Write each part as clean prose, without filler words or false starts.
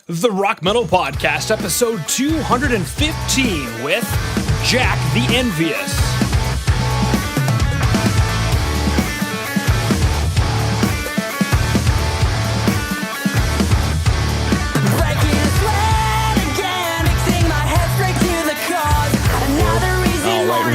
The Rock Metal Podcast, episode 215 with Jack the Envious.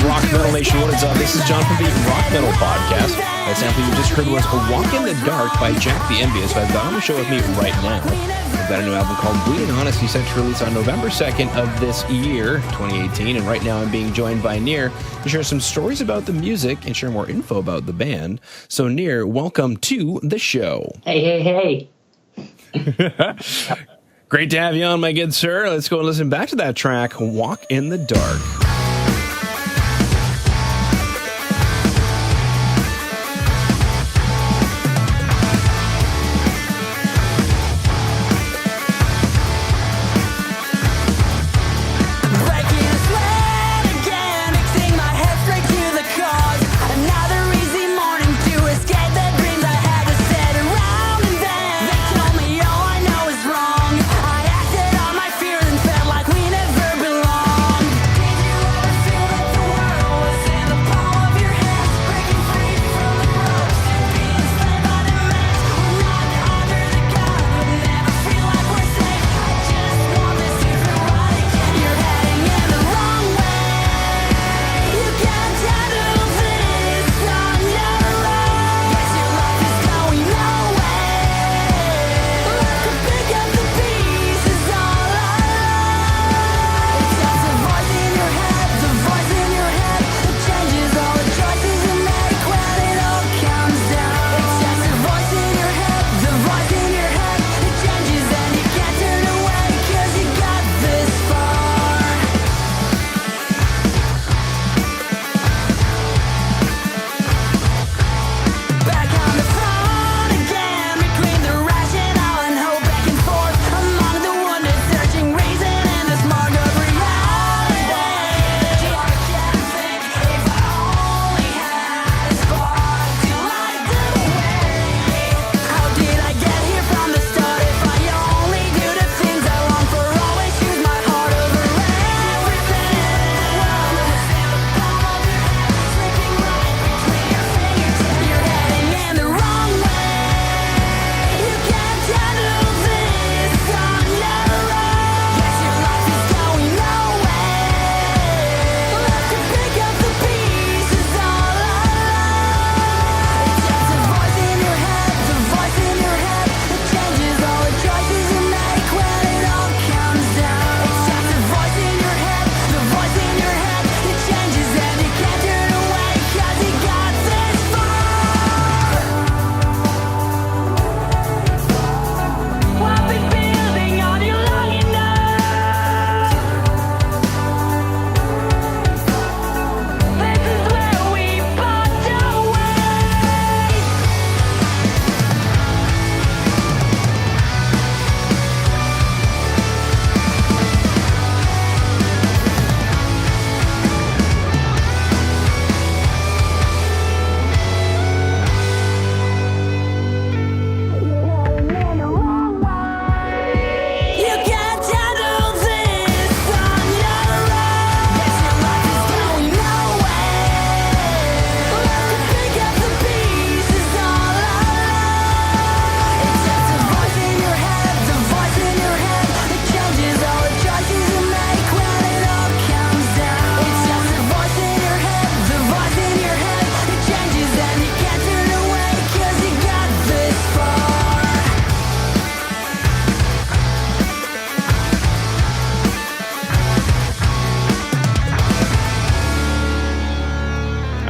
Rock Metal Nation, what is up? This is John from the Rock Metal Podcast. That sample you just heard was A Walk in the Dark by Jack the Envious, who I've got on the show with me right now. We've got a new album called Bleeding Honest. He's set to release on November 2nd of this year, 2018, and right now I'm being joined by Nir to share some stories about the music and share more info about the band. So Nir, welcome to the show. Hey. Great to have you on, my good sir. Let's go and listen back to that track, Walk in the Dark.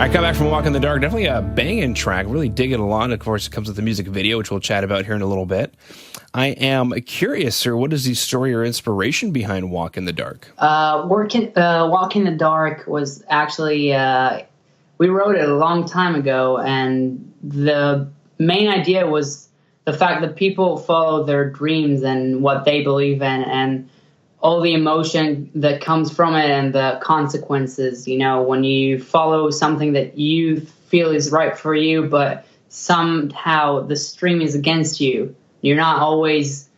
I come back from Walk in the Dark. Definitely a banging track. Really dig it a lot. Of course, it comes with a music video, which we'll chat about here in a little bit. I am curious, sir, what is the story or inspiration behind Walk in the Dark? Walk in the Dark was actually, we wrote it a long time ago, and the main idea was the fact that people follow their dreams and what they believe in, and all the emotion that comes from it and the consequences, you know, when you follow something that you feel is right for you, but somehow the stream is against you. You're not always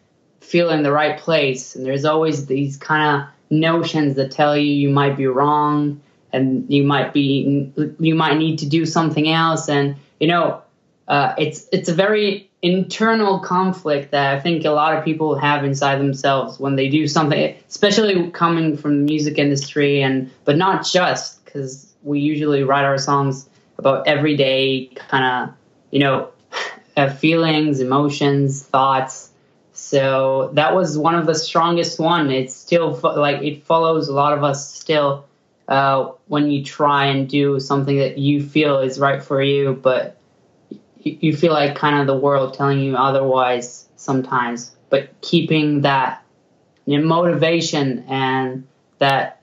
feel in the right place. And there's always these kind of notions that tell you might be wrong and you might need to do something else. And, it's a very internal conflict that I think a lot of people have inside themselves when they do something, especially coming from the music industry, but not just, because we usually write our songs about everyday kind of, feelings, emotions, thoughts. So that was one of the strongest one. It's still it follows a lot of us still when you try and do something that you feel is right for you, but you feel like kind of the world telling you otherwise sometimes. But keeping that motivation and that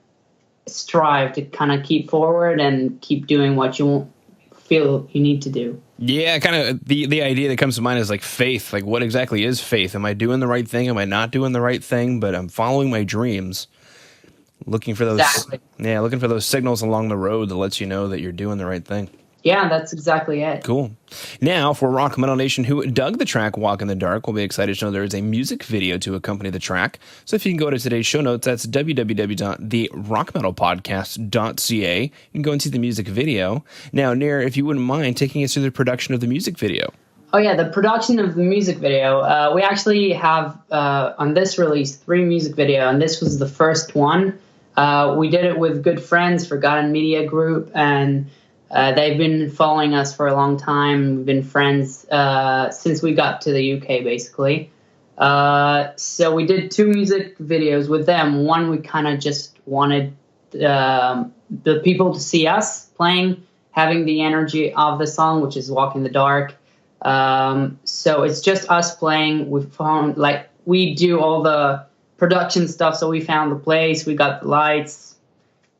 strive to kind of keep forward and keep doing what you feel you need to do. Yeah, kind of the idea that comes to mind is like faith. Like, what exactly is faith? Am I doing the right thing? Am I not doing the right thing? But I'm following my dreams, looking for those. Exactly. Yeah, looking for those signals along the road that lets you know that you're doing the right thing. Yeah, that's exactly it. Cool. Now, for Rock Metal Nation who dug the track Walk in the Dark, we'll be excited to know there is a music video to accompany the track. So if you can go to today's show notes, that's www.therockmetalpodcast.ca. You can go and see the music video. Now, Nir, if you wouldn't mind taking us through the production of the music video. Oh, yeah, the production of the music video. We actually have, on this release, 3 music videos, and this was the first one. We did it with good friends, Forgotten Media Group, and they've been following us for a long time. We've been friends since we got to the UK, basically. So we did 2 music videos with them. One, we kind of just wanted the people to see us playing, having the energy of the song, which is Walk in the Dark. So it's just us playing. We do all the production stuff, so we found the place, we got the lights,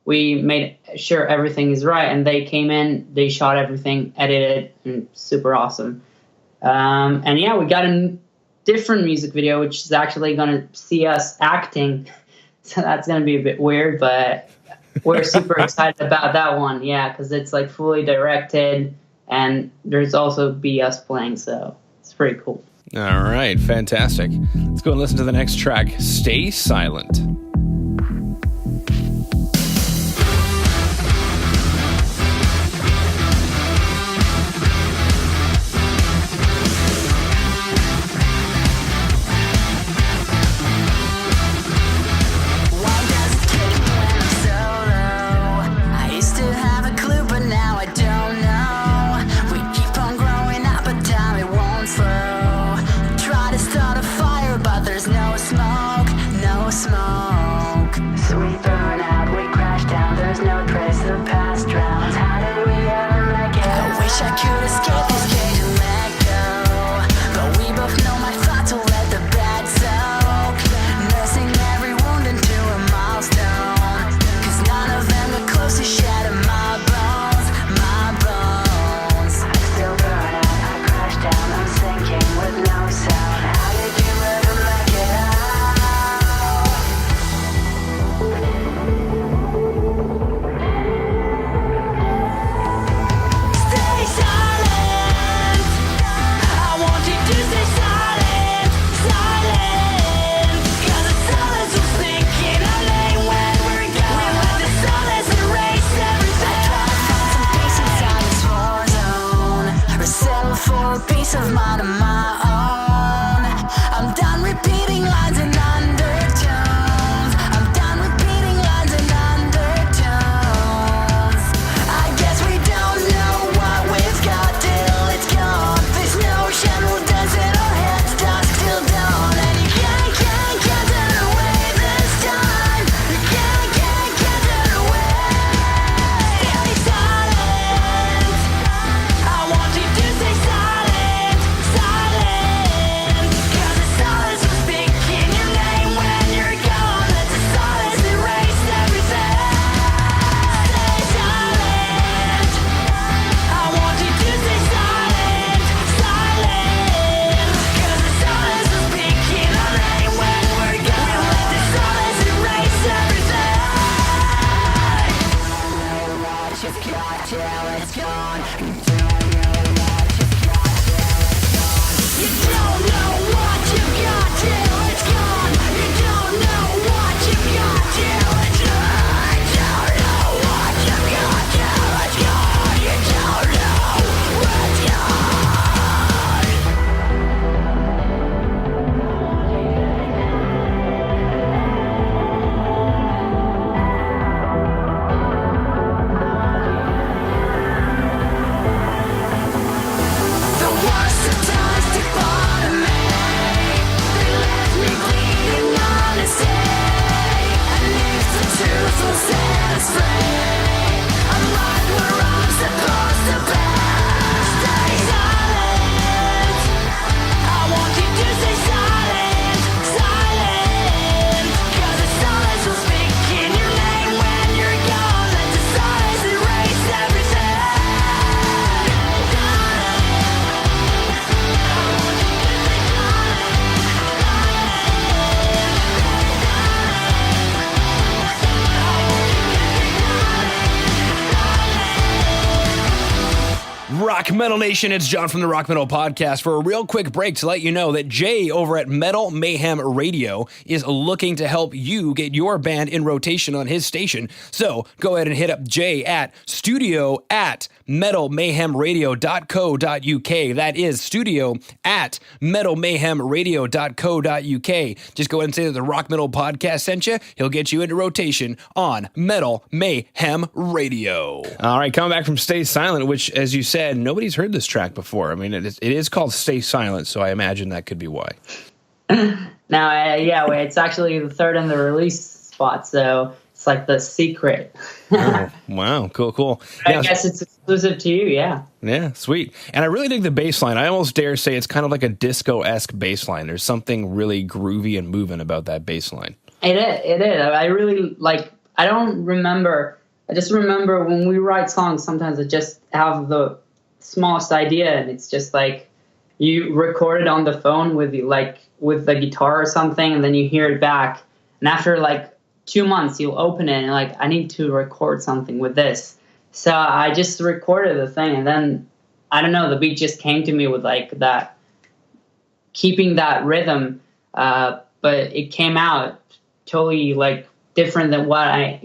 we made sure everything is right, and they came in, they shot everything, edited, and super awesome. And yeah, we got a different music video, which is actually going to see us acting, so that's going to be a bit weird, but we're super excited about that one, yeah, because it's like fully directed, and there's also be us playing, so it's pretty cool. All right, fantastic. Let's go and listen to the next track, Stay Silent. Rock Metal Nation, it's John from the Rock Metal Podcast for a real quick break to let you know that Jay over at Metal Mayhem Radio is looking to help you get your band in rotation on his station. So go ahead and hit up Jay at studio@metalmayhemradio.co.uk. That is studio@metalmayhemradio.co.uk. Just go ahead and say that the Rock Metal Podcast sent you. He'll get you into rotation on Metal Mayhem Radio. All right, coming back from Stay Silent, which, as you said, nobody's heard this track before. I mean, it is called Stay Silent, so I imagine that could be why. Yeah, it's actually the third in the release spot, so it's like the secret. Oh, wow, cool. I guess it's exclusive to you, yeah. Yeah, sweet. And I really dig the bass line. I almost dare say it's kind of like a disco-esque bass line. There's something really groovy and moving about that bass line. It is. I really, I don't remember. I just remember when we write songs, sometimes I just have the smallest idea, and it's just like you record it on the phone with the guitar or something, and then you hear it back. And after 2 months, you'll open it and I need to record something with this. So I just recorded the thing, and then I don't know, the beat just came to me with that, keeping that rhythm, but it came out totally different than what I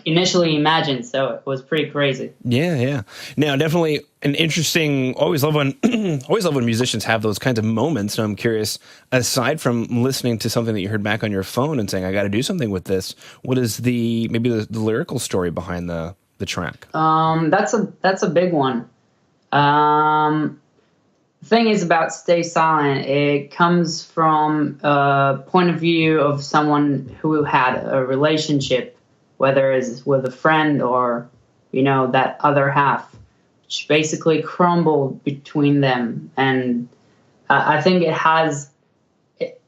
initially imagined, so it was pretty crazy. Yeah. Now, definitely an interesting. Always love when musicians have those kinds of moments. And I'm curious, aside from listening to something that you heard back on your phone and saying, "I got to do something with this," what is the lyrical story behind the track? That's a big one. The thing is about Stay Silent, it comes from a point of view of someone who had a relationship, whether it's with a friend or, that other half, which basically crumbled between them. And I think I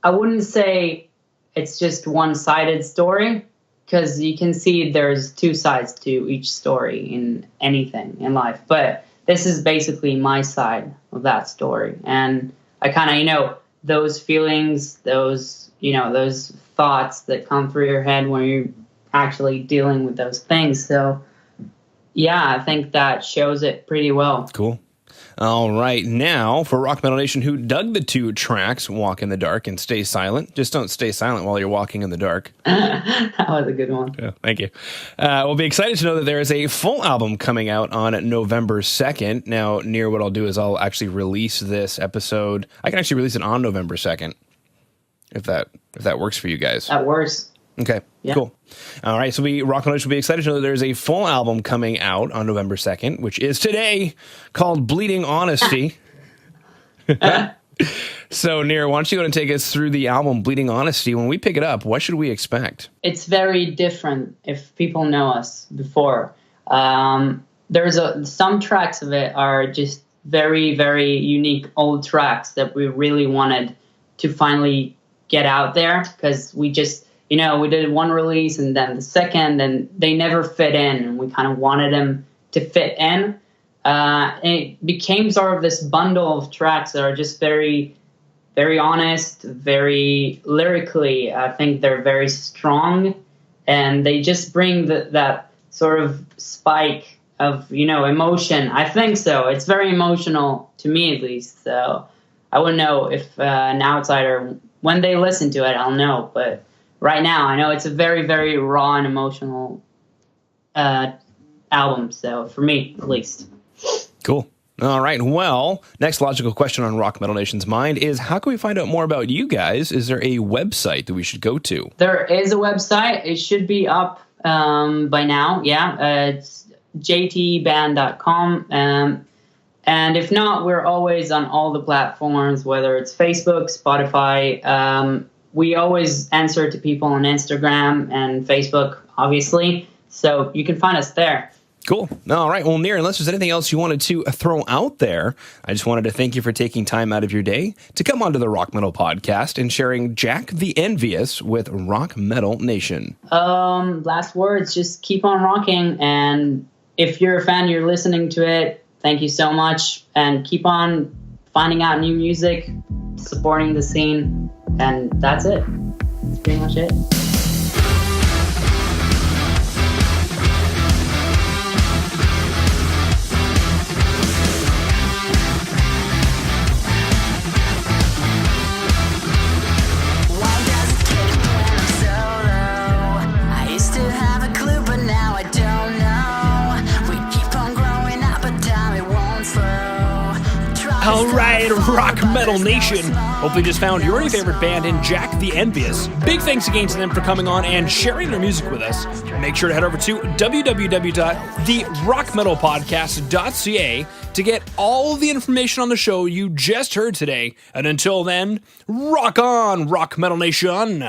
wouldn't say it's just one-sided story, because you can see there's two sides to each story in anything in life. But this is basically my side of that story. And I kind of, those feelings, those thoughts that come through your head when you're actually dealing with those things. So, yeah, I think that shows it pretty well. Cool. All right, now for Rock Metal Nation who dug the two tracks, Walk in the Dark and Stay Silent. Just don't stay silent while you're walking in the dark. That was a good one. Yeah, thank you. We'll be excited to know that there is a full album coming out on November 2nd. Now, near what I'll do is I'll actually release this episode. I can actually release it on November 2nd, if that works for you guys. That works. Okay, yeah. Cool. All right, so Rock Metal Nation will be excited to know that there's a full album coming out on November 2nd, which is today, called Bleeding Honesty. So, Nir, why don't you go and take us through the album Bleeding Honesty? When we pick it up, what should we expect? It's very different if people know us before. There's some tracks of it are just very, very unique old tracks that we really wanted to finally get out there, because we just... we did one release and then the second, and they never fit in, and we kind of wanted them to fit in. And it became sort of this bundle of tracks that are just very, very honest, very lyrically. I think they're very strong, and they just bring that sort of spike of, emotion. I think so. It's very emotional to me, at least. So I wouldn't know if an outsider, when they listen to it, I'll know, but right now, I know it's a very, very raw and emotional album. So for me, at least. Cool. All right. Well, next logical question on Rock Metal Nation's mind is, how can we find out more about you guys? Is there a website that we should go to? There is a website. It should be up by now. Yeah. It's jtband.com. And if not, we're always on all the platforms, whether it's Facebook, Spotify. We always answer to people on Instagram and Facebook, obviously. So you can find us there. Cool. All right. Well, Nir, unless there's anything else you wanted to throw out there, I just wanted to thank you for taking time out of your day to come onto the Rock Metal Podcast and sharing Jack the Envious with Rock Metal Nation. Last words, just keep on rocking. And if you're a fan, you're listening to it, thank you so much. And keep on finding out new music, supporting the scene. And that's it. That's pretty much it. All right, Rock Metal Nation. Hopefully you just found your new favorite band in Jack the Envious. Big thanks again to them for coming on and sharing their music with us. Make sure to head over to www.therockmetalpodcast.ca to get all the information on the show you just heard today. And until then, rock on, Rock Metal Nation.